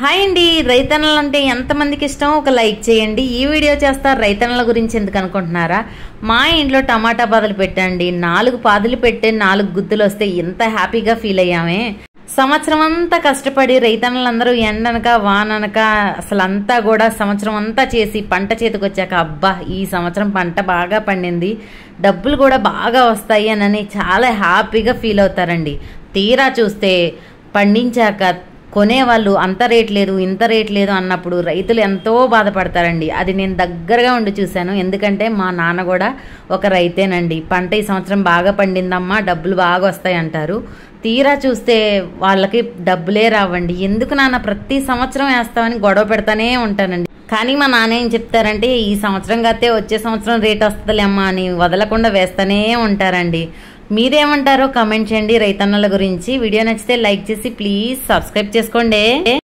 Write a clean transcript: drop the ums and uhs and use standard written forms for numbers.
Hi అండి, రైతన్నలు అంటే ఎంతమందికి ఇష్టం? ఒక లైక్ చేయండి. ఈ వీడియో చేస్తా రైతన్నల గురించి ఎందుకు అనుకుంటున్నారా? మా ఇంట్లో టమాటా పాదులు పెట్టండి, 4 పాదులు పెట్టి 4 గుత్తులు వస్తే ఎంత హ్యాపీగా ఫీల్ అయ్యామే. సంవత్సరం అంతా కష్టపడి రైతన్నలందరూ ఎండనక వాననక అసలు అంతా కూడా సంవత్సరం అంతా చేసి పంట చేతికి వచ్చాక అబ్బా ఈ సంవత్సరం పంట బాగా పండింది, డబ్బులు కూడా బాగా వస్తాయి అని చాలా హ్యాపీగా ఫీల్ అవుతారండి. తీరా చూస్తే పండించాక కొనేవాళ్ళు అంత రేట్ లేదు ఇంత రేట్ లేదు అన్నప్పుడు రైతులు ఎంతో బాధపడతారండి. అది నేను దగ్గరగా ఉండి చూశాను. ఎందుకంటే మా నాన్న కూడా ఒక రైతేనండి. పంట ఈ సంవత్సరం బాగా పండిందమ్మా, డబ్బులు బాగా వస్తాయి అంటారు. తీరా చూస్తే వాళ్ళకి డబ్బులే రావండి. ఎందుకు నాన్న ప్రతి సంవత్సరం వేస్తామని గొడవ పెడతానే ఉంటానండి. కానీ మా నాన్న ఏం చెప్తారంటే ఈ సంవత్సరం కాస్తే వచ్చే సంవత్సరం రేట్ వస్తుందిలేమ్మా అని వదలకుండా వేస్తూనే ఉంటారండి. మీరేమంటారో కామెంట్ చేయండి రైతన్నల గురించి. వీడియో నచ్చితే లైక్ చేసి ప్లీజ్ సబ్స్క్రైబ్ చేసుకోండి.